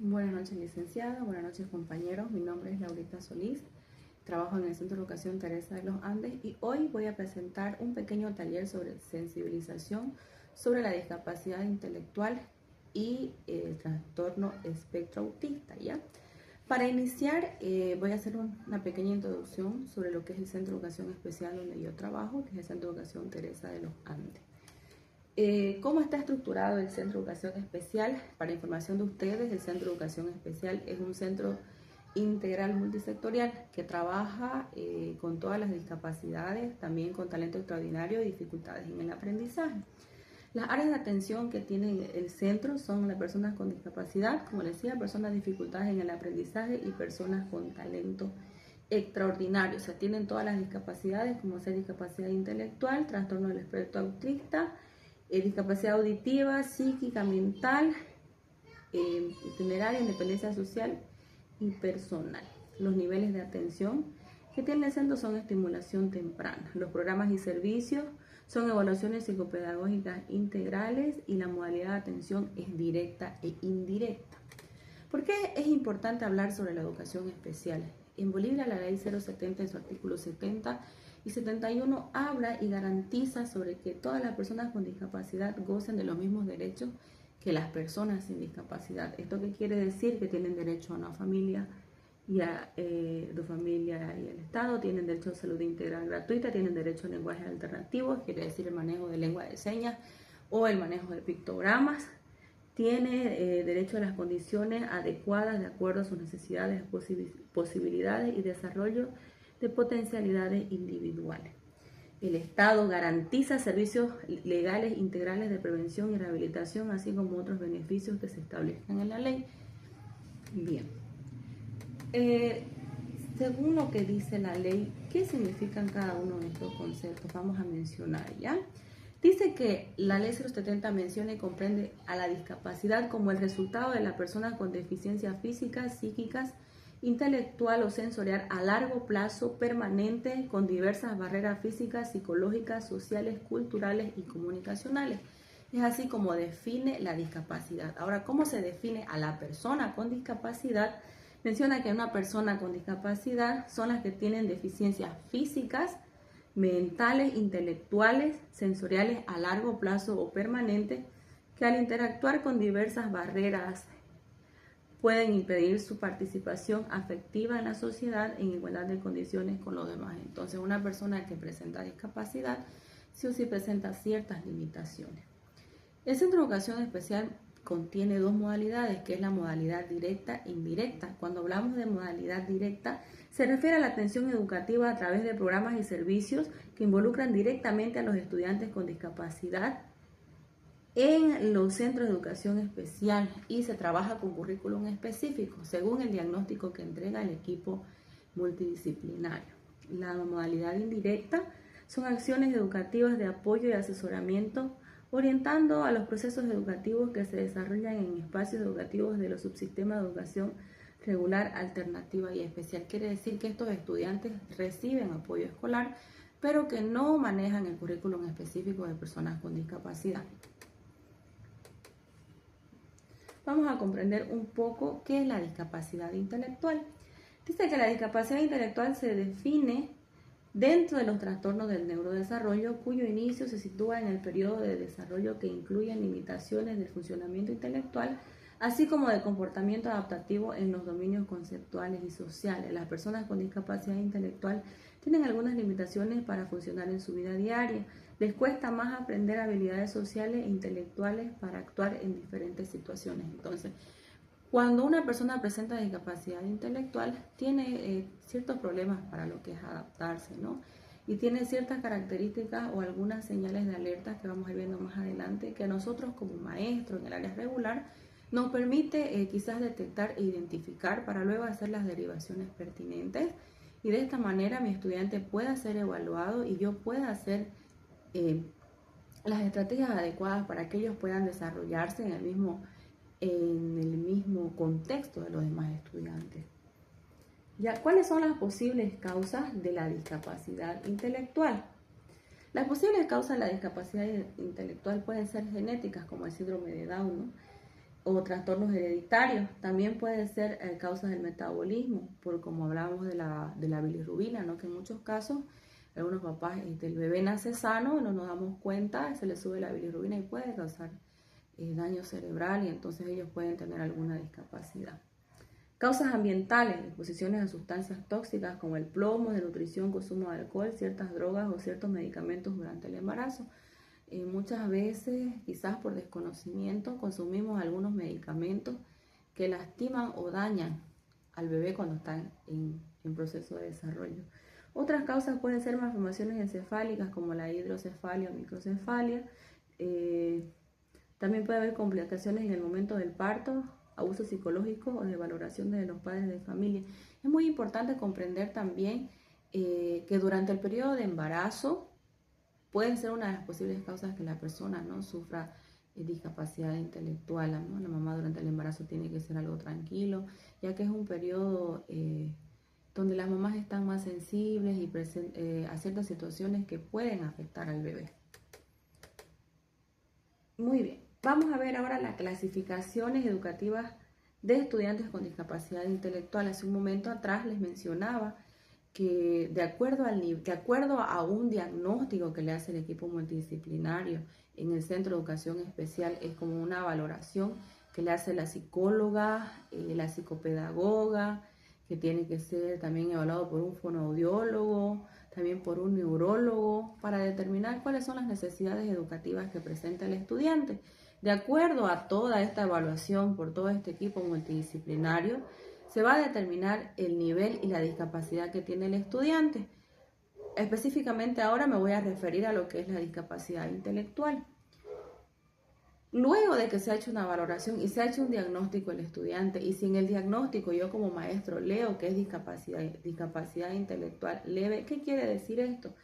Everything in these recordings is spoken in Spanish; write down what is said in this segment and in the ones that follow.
Buenas noches, licenciada. Buenas noches, compañeros. Mi nombre es Laurita Solís. Trabajo en el Centro de Educación Teresa de los Andes y hoy voy a presentar un pequeño taller sobre sensibilización sobre la discapacidad intelectual y el trastorno espectro autista, ¿ya? Para iniciar, voy a hacer una pequeña introducción sobre lo que es el Centro de Educación Especial donde yo trabajo, que es el Centro de Educación Teresa de los Andes. ¿Cómo está estructurado el Centro de Educación Especial? Para información de ustedes, el Centro de Educación Especial es un centro integral multisectorial que trabaja con todas las discapacidades, también con talento extraordinario y dificultades en el aprendizaje. Las áreas de atención que tiene el centro son las personas con discapacidad, como les decía, personas con dificultades en el aprendizaje y personas con talento extraordinario. O sea, tienen todas las discapacidades, como ser discapacidad intelectual, trastorno del espectro autista, discapacidad auditiva, psíquica, mental, itineraria, independencia social y personal. Los niveles de atención que tiene el centro son estimulación temprana. Los programas y servicios son evaluaciones psicopedagógicas integrales y la modalidad de atención es directa e indirecta. ¿Por qué es importante hablar sobre la educación especial? En Bolivia la ley 070 en su artículo 70 y 71 habla y garantiza sobre que todas las personas con discapacidad gocen de los mismos derechos que las personas sin discapacidad. ¿Esto qué quiere decir? Que tienen derecho a una familia y a tu familia y el Estado, tienen derecho a salud integral gratuita, tienen derecho a lenguajes alternativos, quiere decir el manejo de lengua de señas o el manejo de pictogramas, tiene derecho a las condiciones adecuadas de acuerdo a sus necesidades, posibilidades y desarrollo de potencialidades individuales. El Estado garantiza servicios legales integrales de prevención y rehabilitación, así como otros beneficios que se establezcan en la ley. Bien. Según lo que dice la ley, ¿qué significan cada uno de estos conceptos? Vamos a mencionar, ¿ya? Dice que la ley 070 menciona y comprende a la discapacidad como el resultado de la persona con deficiencias físicas, psíquicas, intelectual o sensorial a largo plazo, permanente, con diversas barreras físicas, psicológicas, sociales, culturales y comunicacionales. Es así como define la discapacidad. Ahora, ¿cómo se define a la persona con discapacidad? Menciona que una persona con discapacidad son las que tienen deficiencias físicas, mentales, intelectuales, sensoriales a largo plazo o permanentes, que al interactuar con diversas barreras pueden impedir su participación afectiva en la sociedad en igualdad de condiciones con los demás. Entonces, una persona que presenta discapacidad sí o sí presenta ciertas limitaciones. El Centro de Educación Especial contiene dos modalidades, que es la modalidad directa e indirecta. Cuando hablamos de modalidad directa, se refiere a la atención educativa a través de programas y servicios que involucran directamente a los estudiantes con discapacidad en los centros de educación especial y se trabaja con currículum específico según el diagnóstico que entrega el equipo multidisciplinario. La modalidad indirecta son acciones educativas de apoyo y asesoramiento orientando a los procesos educativos que se desarrollan en espacios educativos de los subsistemas de educación regular, alternativa y especial. Quiere decir que estos estudiantes reciben apoyo escolar, pero que no manejan el currículum específico de personas con discapacidad. Vamos a comprender un poco qué es la discapacidad intelectual. Dice que la discapacidad intelectual se define dentro de los trastornos del neurodesarrollo, cuyo inicio se sitúa en el periodo de desarrollo que incluyen limitaciones del funcionamiento intelectual, así como de comportamiento adaptativo en los dominios conceptuales y sociales. Las personas con discapacidad intelectual tienen algunas limitaciones para funcionar en su vida diaria. Les cuesta más aprender habilidades sociales e intelectuales para actuar en diferentes situaciones. Entonces, cuando una persona presenta discapacidad intelectual, tiene ciertos problemas para lo que es adaptarse, ¿no? Y tiene ciertas características o algunas señales de alerta que vamos a ir viendo más adelante, que a nosotros como maestros en el área regular nos permite quizás detectar e identificar para luego hacer las derivaciones pertinentes. Y de esta manera mi estudiante pueda ser evaluado y yo pueda hacer las estrategias adecuadas para que ellos puedan desarrollarse en el mismo contexto de los demás estudiantes. Ya, ¿cuáles son las posibles causas de la discapacidad intelectual? Las posibles causas de la discapacidad intelectual pueden ser genéticas, como el síndrome de Down, ¿no? o trastornos hereditarios. También puede ser causas del metabolismo, por como hablábamos de la bilirrubina, ¿no? Que en muchos casos algunos papás, el bebé nace sano, no nos damos cuenta, se le sube la bilirrubina y puede causar daño cerebral y entonces ellos pueden tener alguna discapacidad. Causas ambientales, exposiciones a sustancias tóxicas como el plomo, desnutrición, consumo de alcohol, ciertas drogas o ciertos medicamentos durante el embarazo. Muchas veces, quizás por desconocimiento, consumimos algunos medicamentos que lastiman o dañan al bebé cuando está en proceso de desarrollo. Otras causas pueden ser malformaciones encefálicas como la hidrocefalia o microcefalia. También puede haber complicaciones en el momento del parto, abuso psicológico o de valoración de los padres de familia. Es muy importante comprender también que durante el periodo de embarazo pueden ser una de las posibles causas que la persona no sufra discapacidad intelectual, ¿no? La mamá durante el embarazo tiene que ser algo tranquilo, ya que es un periodo donde las mamás están más sensibles y a ciertas situaciones que pueden afectar al bebé. Muy bien, vamos a ver ahora las clasificaciones educativas de estudiantes con discapacidad intelectual. Hace un momento atrás les mencionaba que de acuerdo a un diagnóstico que le hace el equipo multidisciplinario en el Centro de Educación Especial, es como una valoración que le hace la psicóloga, la psicopedagoga, que tiene que ser también evaluado por un fonoaudiólogo, también por un neurólogo, para determinar cuáles son las necesidades educativas que presenta el estudiante. De acuerdo a toda esta evaluación por todo este equipo multidisciplinario, se va a determinar el nivel y la discapacidad que tiene el estudiante. Específicamente ahora me voy a referir a lo que es la discapacidad intelectual. Luego de que se ha hecho una valoración y se ha hecho un diagnóstico el estudiante, y si en el diagnóstico yo como maestro leo que es discapacidad intelectual leve, ¿qué quiere decir esto?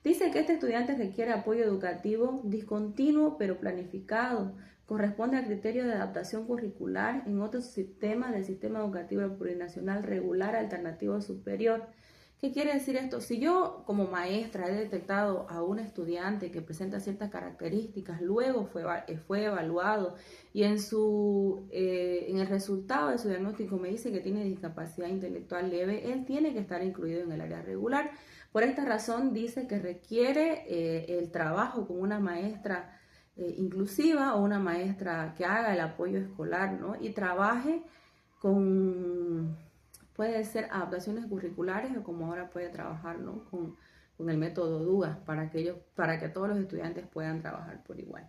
Dice que este estudiante requiere apoyo educativo discontinuo pero planificado, corresponde al criterio de adaptación curricular en otros sistemas del sistema educativo plurinacional regular alternativo superior. ¿Qué quiere decir esto? Si yo como maestra he detectado a un estudiante que presenta ciertas características, luego fue evaluado y en el resultado de su diagnóstico me dice que tiene discapacidad intelectual leve, él tiene que estar incluido en el área regular. Por esta razón dice que requiere el trabajo con una maestra inclusiva o una maestra que haga el apoyo escolar, ¿no? Y trabaje puede ser adaptaciones curriculares o como ahora puede trabajar, ¿no? con el método DUA para que todos los estudiantes puedan trabajar por igual.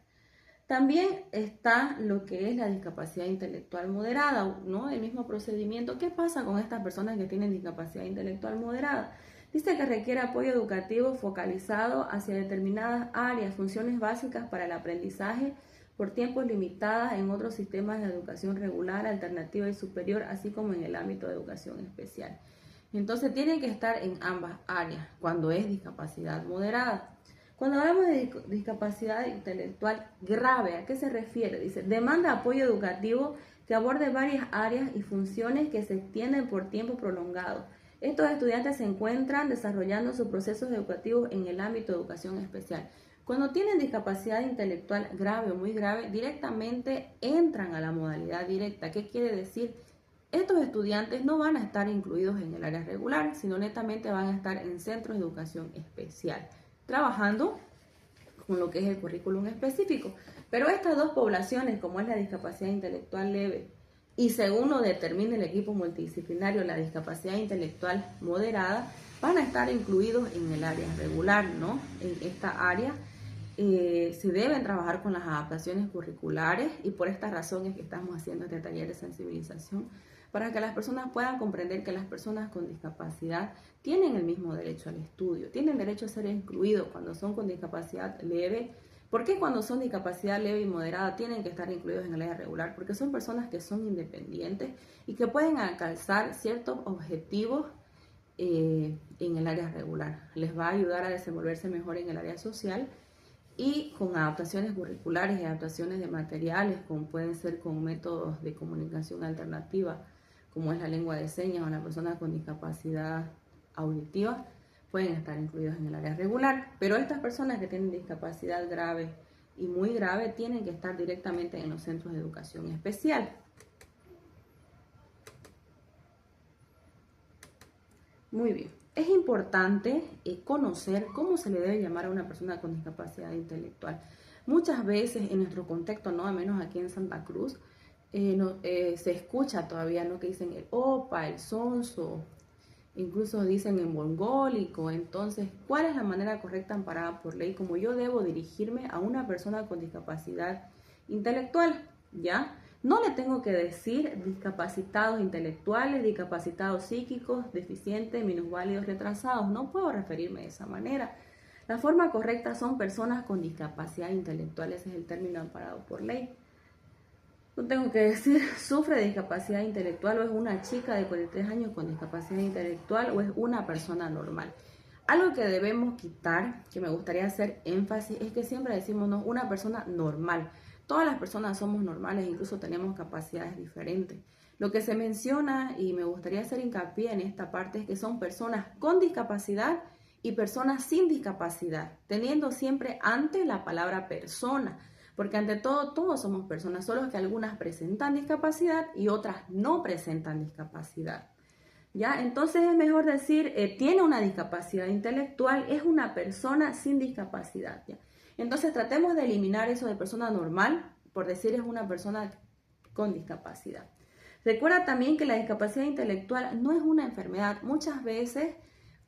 También está lo que es la discapacidad intelectual moderada, ¿no? El mismo procedimiento. ¿Qué pasa con estas personas que tienen discapacidad intelectual moderada? Dice que requiere apoyo educativo focalizado hacia determinadas áreas, funciones básicas para el aprendizaje por tiempos limitadas en otros sistemas de educación regular, alternativa y superior, así como en el ámbito de educación especial. Entonces tiene que estar en ambas áreas cuando es discapacidad moderada. Cuando hablamos de discapacidad intelectual grave, ¿a qué se refiere? Dice, demanda apoyo educativo que aborde varias áreas y funciones que se extienden por tiempo prolongado. Estos estudiantes se encuentran desarrollando sus procesos educativos en el ámbito de educación especial. Cuando tienen discapacidad intelectual grave o muy grave, directamente entran a la modalidad directa. ¿Qué quiere decir? Estos estudiantes no van a estar incluidos en el área regular, sino netamente van a estar en centros de educación especial, trabajando con lo que es el currículum específico. Pero estas dos poblaciones, como es la discapacidad intelectual leve y según lo determine el equipo multidisciplinario, la discapacidad intelectual moderada, van a estar incluidos en el área regular, ¿no? En esta área se deben trabajar con las adaptaciones curriculares y por esta razón es que estamos haciendo este taller de sensibilización para que las personas puedan comprender que las personas con discapacidad tienen el mismo derecho al estudio, tienen derecho a ser incluidos cuando son con discapacidad leve. ¿Por qué cuando son discapacidad leve y moderada tienen que estar incluidos en el área regular? Porque son personas que son independientes y que pueden alcanzar ciertos objetivos en el área regular. Les va a ayudar a desenvolverse mejor en el área social y con adaptaciones curriculares y adaptaciones de materiales, como pueden ser con métodos de comunicación alternativa, como es la lengua de señas o las personas con discapacidad auditiva, pueden estar incluidos en el área regular. Pero estas personas que tienen discapacidad grave y muy grave, tienen que estar directamente en los centros de educación especial. Muy bien. Es importante conocer cómo se le debe llamar a una persona con discapacidad intelectual. Muchas veces en nuestro contexto, no al menos aquí en Santa Cruz, se escucha todavía, ¿no? Que dicen el opa, el sonso, incluso dicen en mongólico. Entonces, ¿cuál es la manera correcta amparada por ley? Como yo debo dirigirme a una persona con discapacidad intelectual, ¿ya? No le tengo que decir discapacitados intelectuales, discapacitados psíquicos, deficientes, minusválidos, retrasados. No puedo referirme de esa manera. La forma correcta son personas con discapacidad intelectual. Ese es el término amparado por ley. No tengo que decir sufre de discapacidad intelectual o es una chica de 43 años con discapacidad intelectual o es una persona normal. Algo que debemos quitar, que me gustaría hacer énfasis, es que siempre decimos no, una persona normal. Todas las personas somos normales, incluso tenemos capacidades diferentes. Lo que se menciona, y me gustaría hacer hincapié en esta parte, es que son personas con discapacidad y personas sin discapacidad, teniendo siempre ante la palabra persona, porque ante todo todos somos personas, solo que algunas presentan discapacidad y otras no presentan discapacidad. ¿Ya? Entonces es mejor decir, tiene una discapacidad intelectual, es una persona sin discapacidad, ¿ya? Entonces tratemos de eliminar eso de persona normal, por decir es una persona con discapacidad. Recuerda también que la discapacidad intelectual no es una enfermedad. Muchas veces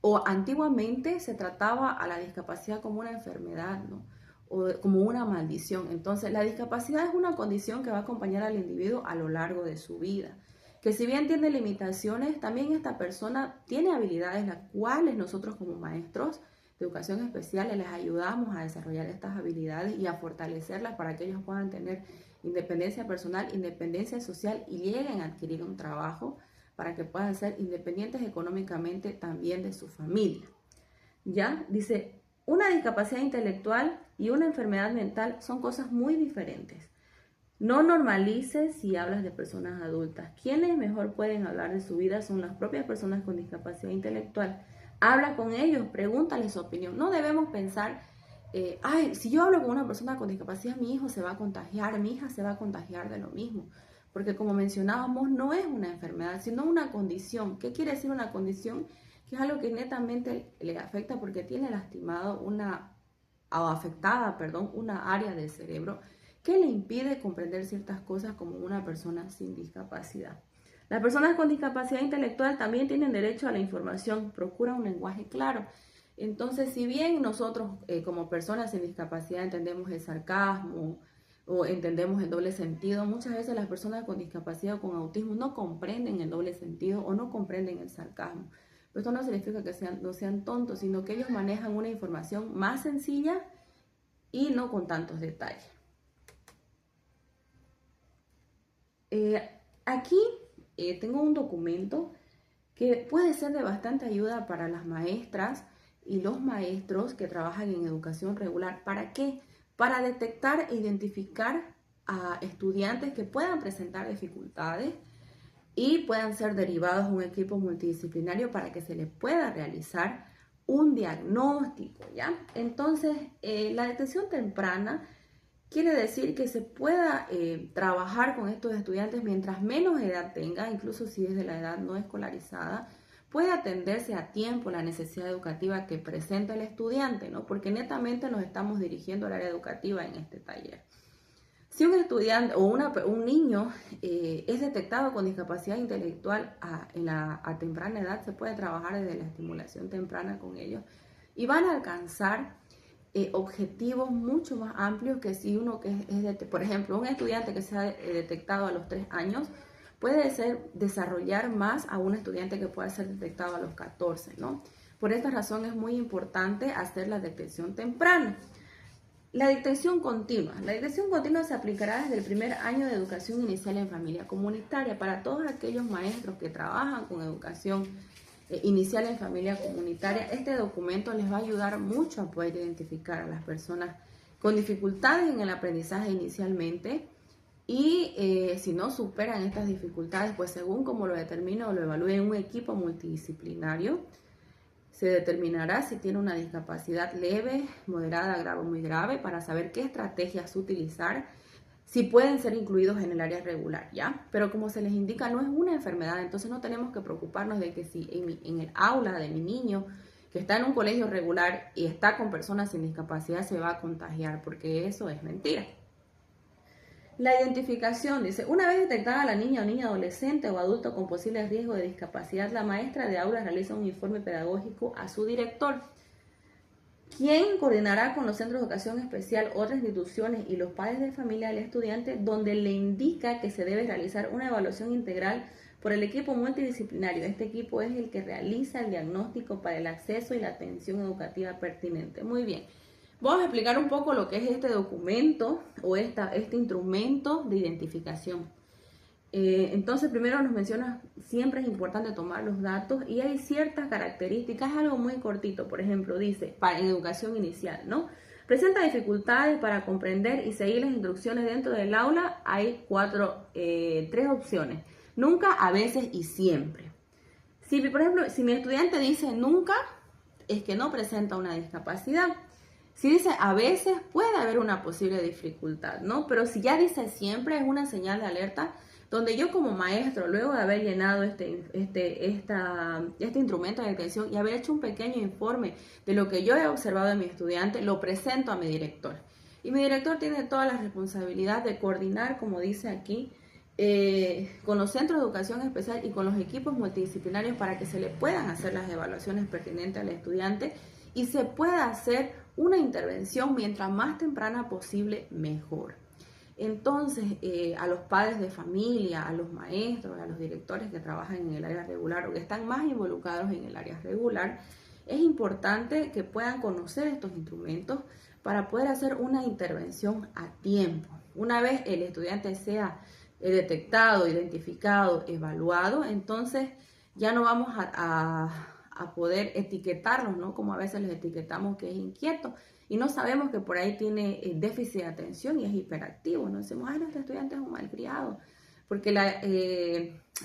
o antiguamente se trataba a la discapacidad como una enfermedad, ¿no? O como una maldición. Entonces la discapacidad es una condición que va a acompañar al individuo a lo largo de su vida. Que si bien tiene limitaciones, también esta persona tiene habilidades las cuales nosotros como maestros de educación especial les ayudamos a desarrollar estas habilidades y a fortalecerlas para que ellos puedan tener independencia personal, independencia social y lleguen a adquirir un trabajo para que puedan ser independientes económicamente también de su familia. ¿Ya? Dice, una discapacidad intelectual y una enfermedad mental son cosas muy diferentes. No normalices si hablas de personas adultas. Quienes mejor pueden hablar de su vida son las propias personas con discapacidad intelectual. Habla con ellos, pregúntales su opinión. No debemos pensar, si yo hablo con una persona con discapacidad, mi hijo se va a contagiar, mi hija se va a contagiar de lo mismo. Porque como mencionábamos, no es una enfermedad, sino una condición. ¿Qué quiere decir una condición? Que es algo que netamente le afecta porque tiene lastimado afectada una área del cerebro que le impide comprender ciertas cosas como una persona sin discapacidad. Las personas con discapacidad intelectual también tienen derecho a la información, procura un lenguaje claro. Entonces, si bien nosotros como personas sin discapacidad entendemos el sarcasmo o entendemos el doble sentido, muchas veces las personas con discapacidad o con autismo no comprenden el doble sentido o no comprenden el sarcasmo. Pero esto no significa que no sean tontos, sino que ellos manejan una información más sencilla y no con tantos detalles. Aquí tengo un documento que puede ser de bastante ayuda para las maestras y los maestros que trabajan en educación regular. ¿Para qué? Para detectar e identificar a estudiantes que puedan presentar dificultades y puedan ser derivados a un equipo multidisciplinario para que se les pueda realizar un diagnóstico, ¿ya? Entonces, la detección temprana quiere decir que se pueda trabajar con estos estudiantes mientras menos edad tenga, incluso si es de la edad no escolarizada, puede atenderse a tiempo la necesidad educativa que presenta el estudiante, ¿no? Porque netamente nos estamos dirigiendo al área educativa en este taller. Si un estudiante o un niño es detectado con discapacidad intelectual a temprana edad, se puede trabajar desde la estimulación temprana con ellos y van a alcanzar objetivos mucho más amplios que si uno que por ejemplo, un estudiante que se ha detectado a los 3 años puede desarrollar más a un estudiante que pueda ser detectado a los 14, ¿no? Por esta razón es muy importante hacer la detección temprana. La detección continua. La detección continua se aplicará desde el primer año de educación inicial en familia comunitaria para todos aquellos maestros que trabajan con educación inicial en familia comunitaria. Este documento les va a ayudar mucho a poder identificar a las personas con dificultades en el aprendizaje inicialmente y si no superan estas dificultades, pues según como lo determine o lo evalúe un equipo multidisciplinario, Se determinará si tiene una discapacidad leve, moderada, grave o muy grave para saber qué estrategias utilizar, si pueden ser incluidos en el área regular, ¿ya? Pero como se les indica, no es una enfermedad, entonces no tenemos que preocuparnos de que si en el aula de mi niño que está en un colegio regular y está con personas sin discapacidad se va a contagiar, porque eso es mentira. La identificación, dice, una vez detectada la niña o niña adolescente o adulto con posible riesgo de discapacidad, la maestra de aula realiza un informe pedagógico a su director, quien coordinará con los centros de educación especial, otras instituciones y los padres de familia del estudiante, donde le indica que se debe realizar una evaluación integral por el equipo multidisciplinario. Este equipo es el que realiza el diagnóstico para el acceso y la atención educativa pertinente. Muy bien. Vamos a explicar un poco lo que es este documento o este instrumento de identificación. Entonces, primero nos menciona, siempre es importante tomar los datos y hay ciertas características, algo muy cortito, por ejemplo, dice, en educación inicial, ¿no? Presenta dificultades para comprender y seguir las instrucciones dentro del aula, hay tres opciones, nunca, a veces y siempre. Si, por ejemplo, si mi estudiante dice nunca, es que no presenta una discapacidad. Si dice a veces, puede haber una posible dificultad, ¿no? Pero si ya dice siempre, es una señal de alerta donde yo como maestro, luego de haber llenado este instrumento de atención y haber hecho un pequeño informe de lo que yo he observado en mi estudiante, lo presento a mi director. Y mi director tiene toda la responsabilidad de coordinar, como dice aquí, con los centros de educación especial y con los equipos multidisciplinarios para que se le puedan hacer las evaluaciones pertinentes al estudiante y se pueda hacer una intervención mientras más temprana posible, mejor. Entonces, a los padres de familia, a los maestros, a los directores que trabajan en el área regular o que están más involucrados en el área regular, es importante que puedan conocer estos instrumentos para poder hacer una intervención a tiempo. Una vez el estudiante sea detectado, identificado, evaluado, entonces ya no vamos a poder etiquetarlos, ¿no? Como a veces les etiquetamos que es inquieto y no sabemos que por ahí tiene déficit de atención y es hiperactivo, ¿no? Decimos, ay, no, este estudiante es un malcriado, porque la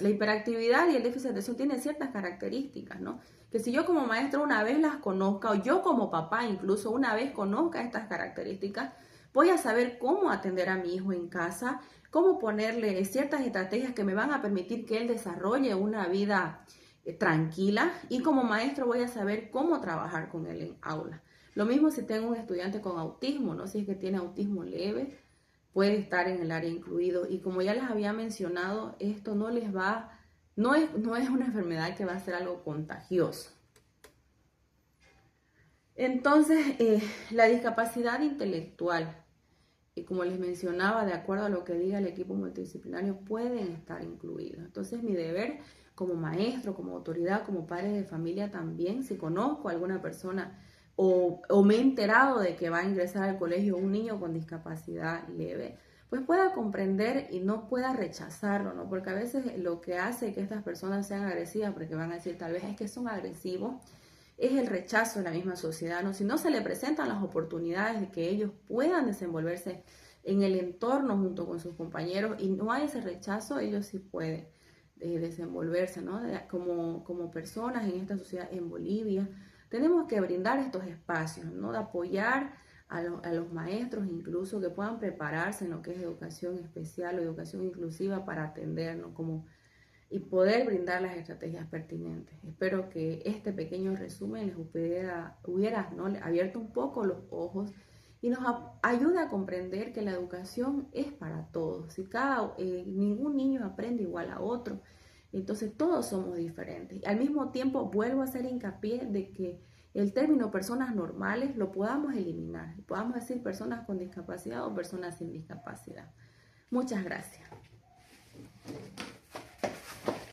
hiperactividad y el déficit de atención tienen ciertas características, ¿no? Que si yo como maestro una vez las conozca, o yo como papá incluso una vez conozca estas características, voy a saber cómo atender a mi hijo en casa, cómo ponerle ciertas estrategias que me van a permitir que él desarrolle una vida tranquila, y como maestro voy a saber cómo trabajar con él en aula. Lo mismo si tengo un estudiante con autismo, ¿no? Si es que tiene autismo leve, puede estar en el área incluido. Y como ya les había mencionado, esto no es una enfermedad que va a ser algo contagioso. Entonces, la discapacidad intelectual, y como les mencionaba, de acuerdo a lo que diga el equipo multidisciplinario, pueden estar incluidos. Entonces, mi deber como maestro, como autoridad, como padre de familia también, si conozco a alguna persona o me he enterado de que va a ingresar al colegio un niño con discapacidad leve, pues pueda comprender y no pueda rechazarlo, ¿no? Porque a veces lo que hace que estas personas sean agresivas, porque van a decir tal vez es que son agresivos, es el rechazo de la misma sociedad, ¿no? Si no se le presentan las oportunidades de que ellos puedan desenvolverse en el entorno junto con sus compañeros y no hay ese rechazo, ellos sí pueden desenvolverse, ¿no? Como personas en esta sociedad en Bolivia, tenemos que brindar estos espacios, ¿no? De apoyar a los maestros incluso que puedan prepararse en lo que es educación especial o educación inclusiva para atendernos y poder brindar las estrategias pertinentes. Espero que este pequeño resumen les hubiera ¿no? abierto un poco los ojos y nos ayude a comprender que la educación es para todos. Ningún niño aprende igual a otro. Entonces todos somos diferentes. Al mismo tiempo vuelvo a hacer hincapié de que el término personas normales lo podamos eliminar. Podamos decir personas con discapacidad o personas sin discapacidad. Muchas gracias.